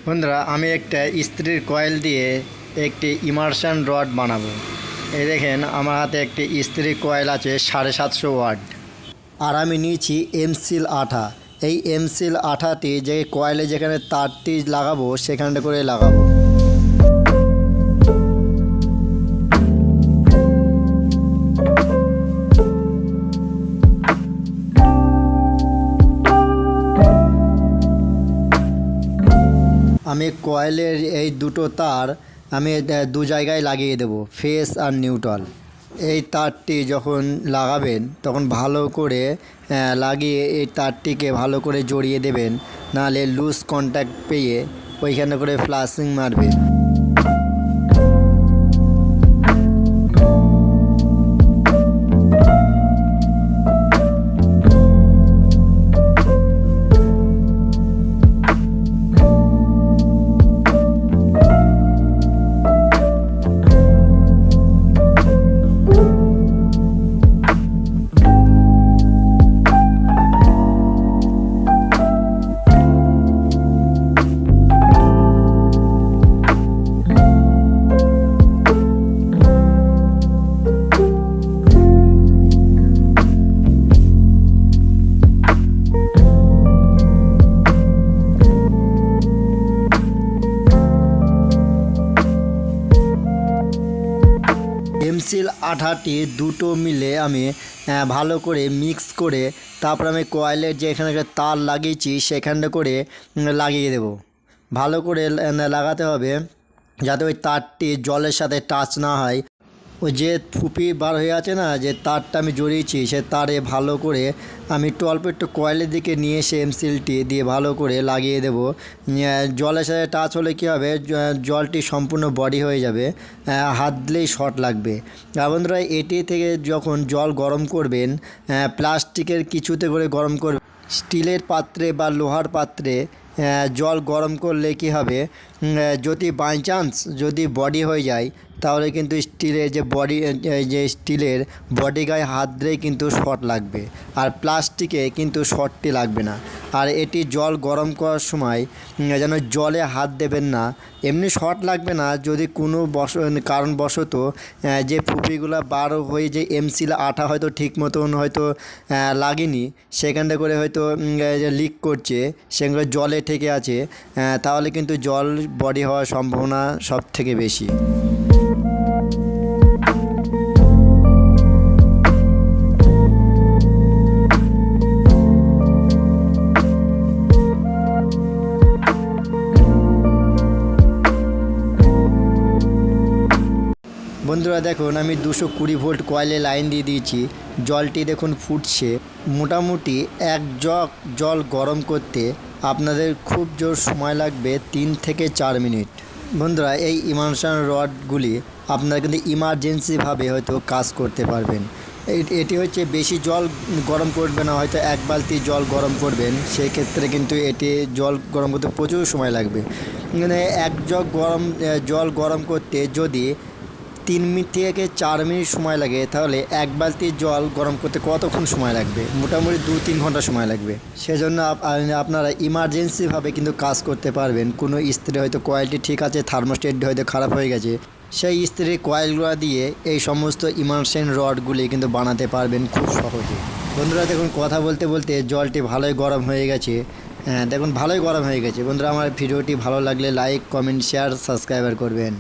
বন্ধুরা, আমি একটা ইস্ত্রির কয়েল দিয়ে একটি ইমার্শন রড বানাবো। এই দেখেন, আমার হাতে একটি ইস্ত্রির কয়েল আছে 750 ওয়াট। আর আমি নিয়েছি এমসিল আঠা। এই এমসিল আঠাটি যে কয়েলে যেখানে তারটি লাগাবো সেখানটা করে লাগাবো। আমি কয়েলের এই দুটো তার আমি দু জায়গায় লাগিয়ে দেব, ফেস আর নিউট্রাল। এই তারটি যখন লাগাবেন তখন ভালো করে লাগিয়ে এই তারটিকে ভালো করে জড়িয়ে দেবেন, নাহলে লুজ কন্ট্যাক্ট পেয়ে ওইখানে করে ফ্লাশিং মারবে। এমসিল আঠাটি দুটো মিলে আমি ভালো করে মিক্স করে তারপর আমি কয়েলের যে এখানে তার লাগিয়েছি সেখানটা করে লাগিয়ে দেব। ভালো করে লাগাতে হবে যাতে ওই তারটি জলের সাথে টাচ না হয়। ওই যে ফুপি বার হয়ে আছে না, যে তারটা আমি জড়িয়েছি, সে তারে ভালো করে আমি একটু কয়েলের দিকে নিয়ে এসে এমসিলটি দিয়ে ভালো করে লাগিয়ে দেব। জলের সাথে টাচ হলে কী হবে, জলটি সম্পূর্ণ বডি হয়ে যাবে, হাত দিলেই শর্ট লাগবে। আর বন্ধুরা, এটি থেকে যখন জল গরম করবেন, প্লাস্টিকের কিছুতে করে গরম করবেন। স্টিলের পাত্রে বা লোহার পাত্রে জল গরম করলে কী হবে, যদি বাই চান্স যদি বডি হয়ে যায় তাহলে কিন্তু স্টিলের যে স্টিলের বডি গায়ে হাত দিলেই কিন্তু শর্ট লাগবে, আর প্লাস্টিকে কিন্তু শর্টটি লাগবে না। আর এটি জল গরম করার সময় যেন জলে হাত দেবেন না, এমনি শর্ট লাগবে না। যদি কোনো কারণবশত যে ফুপিগুলো বার হয়ে যে এমসিল আঠা হয়তো ঠিক মতন হয়তো লাগেনি, সেখানটা করে হয়তো লিক করছে, সেগুলো জলে ঠেকে আছে, তাহলে কিন্তু জল বডি হওয়ার সম্ভাবনা সব থেকে বেশি। বন্ধুরা দেখুন, আমি 220 ভোল্ট কয়েলে লাইন দিয়ে দিয়েছি। জলটি দেখুন ফুটছে। মোটামুটি 1 জগ জল গরম করতে আপনাদের খুব জোর সময় লাগবে 3 থেকে 4 মিনিট। বন্ধুরা, এই ইমার্শন রডগুলি আপনারা কিন্তু ইমার্জেন্সিভাবে হয়তো কাজ করতে পারবেন। এটি হচ্ছে বেশি জল গরম করবে না, হয়তো 1 বালতি জল গরম করবেন, সেই ক্ষেত্রে কিন্তু এটি জল গরম করতে প্রচুর সময় লাগবে। মানে 1 জগ জল গরম করতে যদি 3 মিনিট থেকে 4 মিনিট সময় লাগে, তাহলে 1 বালতি জল গরম করতে কতক্ষণ সময় লাগবে? মোটামুটি 2-3 ঘন্টা সময় লাগবে। সেজন্য আপনারা ইমার্জেন্সিভাবে কিন্তু কাজ করতে পারবেন। কোনো ইস্ত্রি হয়তো কয়েলটি ঠিক আছে, থার্মোস্টেটটি হয়তো খারাপ হয়ে গেছে, সেই ইস্ত্রির কয়েলগুলো দিয়ে এই সমস্ত ইমার্শন রডগুলি কিন্তু বানাতে পারবেন খুব সহজে। বন্ধুরা দেখুন, কথা বলতে বলতে জলটি ভালোই গরম হয়ে গেছে। দেখুন, ভালোই গরম হয়ে গেছে। বন্ধুরা, আমার ভিডিওটি ভালো লাগলে লাইক, কমেন্ট, শেয়ার, সাবস্ক্রাইবার করবেন।